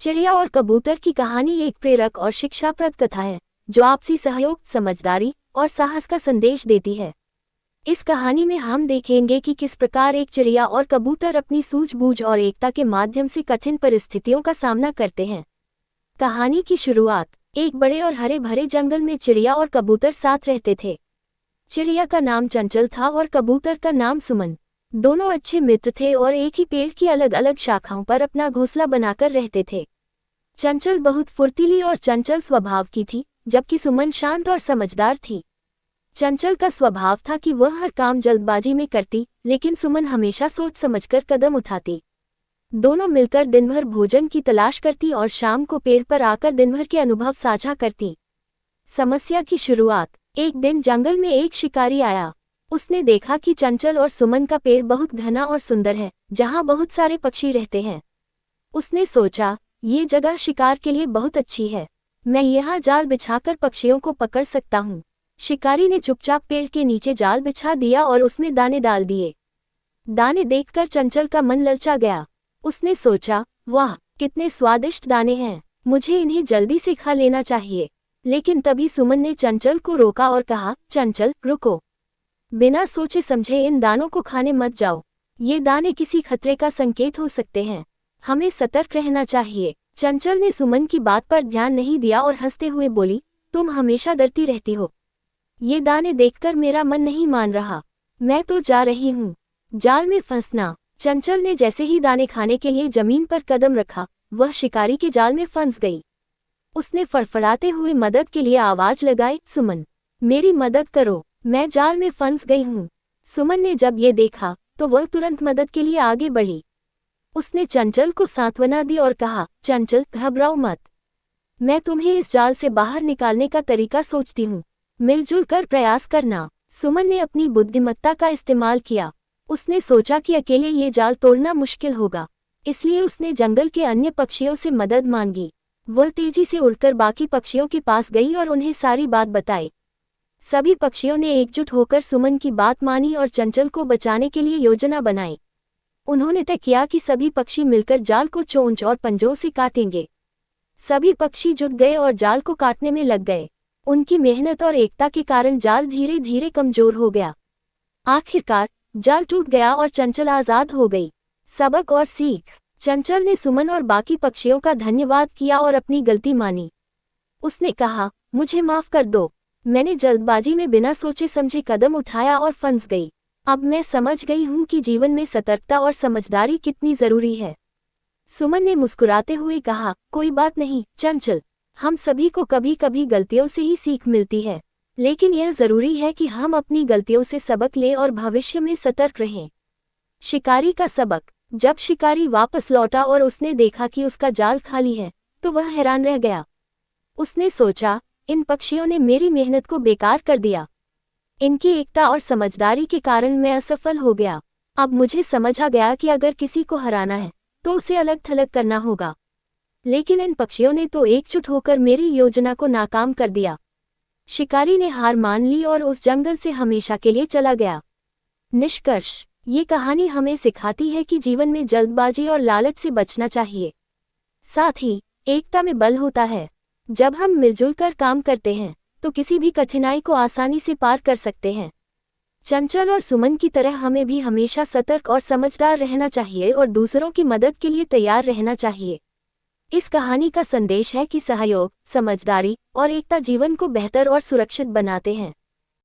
चिड़िया और कबूतर की कहानी एक प्रेरक और शिक्षाप्रद कथा है जो आपसी सहयोग, समझदारी और साहस का संदेश देती है। इस कहानी में हम देखेंगे कि किस प्रकार एक चिड़िया और कबूतर अपनी सूझबूझ और एकता के माध्यम से कठिन परिस्थितियों का सामना करते हैं। कहानी की शुरुआत एक बड़े और हरे भरे जंगल में चिड़िया और कबूतर साथ रहते थे। चिड़िया का नाम चंचल था और कबूतर का नाम सुमन। दोनों अच्छे मित्र थे और एक ही पेड़ की अलग अलग शाखाओं पर अपना घोंसला बनाकर रहते थे। चंचल बहुत फुर्तीली और चंचल स्वभाव की थी, जबकि सुमन शांत और समझदार थी। चंचल का स्वभाव था कि वह हर काम जल्दबाजी में करती, लेकिन सुमन हमेशा सोच समझकर कदम उठाती। दोनों मिलकर दिन भर भोजन की तलाश करती और शाम को पेड़ पर आकर दिन भर के अनुभव साझा करती। समस्या की शुरुआत एक दिन जंगल में एक शिकारी आया। उसने देखा कि चंचल और सुमन का पेड़ बहुत घना और सुंदर है, जहां बहुत सारे पक्षी रहते हैं। उसने सोचा, ये जगह शिकार के लिए बहुत अच्छी है। मैं यहाँ जाल बिछाकर पक्षियों को पकड़ सकता हूँ। शिकारी ने चुपचाप पेड़ के नीचे जाल बिछा दिया और उसमें दाने डाल दिए। दाने देखकर चंचल का मन ललचा गया। उसने सोचा, वाह, कितने स्वादिष्ट दाने हैं, मुझे इन्हें जल्दी से खा लेना चाहिए। लेकिन तभी सुमन ने चंचल को रोका और कहा, चंचल, रुको। बिना सोचे समझे इन दानों को खाने मत जाओ। ये दाने किसी खतरे का संकेत हो सकते हैं। हमें सतर्क रहना चाहिए। चंचल ने सुमन की बात पर ध्यान नहीं दिया और हंसते हुए बोली, तुम हमेशा डरती रहती हो। ये दाने देखकर मेरा मन नहीं मान रहा। मैं तो जा रही हूँ। जाल में फंसना। चंचल ने जैसे ही दाने खाने के लिए जमीन पर कदम रखा, वह शिकारी के जाल में फंस गई। उसने फड़फड़ाते हुए मदद के लिए आवाज लगाई, सुमन, मेरी मदद करो, मैं जाल में फंस गई हूँ। सुमन ने जब ये देखा तो वह तुरंत मदद के लिए आगे बढ़ी। उसने चंचल को सांत्वना दी और कहा, चंचल, घबराओ मत। मैं तुम्हें इस जाल से बाहर निकालने का तरीका सोचती हूँ। मिलजुल कर प्रयास करना। सुमन ने अपनी बुद्धिमत्ता का इस्तेमाल किया। उसने सोचा कि अकेले ये जाल तोड़ना मुश्किल होगा, इसलिए उसने जंगल के अन्य पक्षियों से मदद मांगी। वह तेजी से उड़कर बाकी पक्षियों के पास गई और उन्हें सारी बात बताई। सभी पक्षियों ने एकजुट होकर सुमन की बात मानी और चंचल को बचाने के लिए योजना बनाई। उन्होंने तय किया कि सभी पक्षी मिलकर जाल को चोंच और पंजों से काटेंगे। सभी पक्षी जुट गए और जाल को काटने में लग गए। उनकी मेहनत और एकता के कारण जाल धीरे धीरे कमजोर हो गया। आखिरकार जाल टूट गया और चंचल आजाद हो गई। सबक और सीख। चंचल ने सुमन और बाकी पक्षियों का धन्यवाद किया और अपनी गलती मानी। उसने कहा, मुझे माफ कर दो, मैंने जल्दबाजी में बिना सोचे समझे कदम उठाया और फंस गई। अब मैं समझ गई हूँ कि जीवन में सतर्कता और समझदारी कितनी जरूरी है। सुमन ने मुस्कुराते हुए कहा, कोई बात नहीं चंचल, हम सभी को कभी कभी गलतियों से ही सीख मिलती है, लेकिन यह जरूरी है कि हम अपनी गलतियों से सबक लें और भविष्य में सतर्क रहें। शिकारी का सबक। जब शिकारी वापस लौटा और उसने देखा कि उसका जाल खाली है, तो वह हैरान रह गया। उसने सोचा, इन पक्षियों ने मेरी मेहनत को बेकार कर दिया। इनकी एकता और समझदारी के कारण मैं असफल हो गया। अब मुझे समझ आ गया कि अगर किसी को हराना है तो उसे अलग थलग करना होगा। लेकिन इन पक्षियों ने तो एकजुट होकर मेरी योजना को नाकाम कर दिया। शिकारी ने हार मान ली और उस जंगल से हमेशा के लिए चला गया। निष्कर्ष। ये कहानी हमें सिखाती है कि जीवन में जल्दबाजी और लालच से बचना चाहिए। साथ ही एकता में बल होता है। जब हम मिलजुल कर काम करते हैं तो किसी भी कठिनाई को आसानी से पार कर सकते हैं। चंचल और सुमन की तरह हमें भी हमेशा सतर्क और समझदार रहना चाहिए और दूसरों की मदद के लिए तैयार रहना चाहिए। इस कहानी का संदेश है कि सहयोग, समझदारी और एकता जीवन को बेहतर और सुरक्षित बनाते हैं।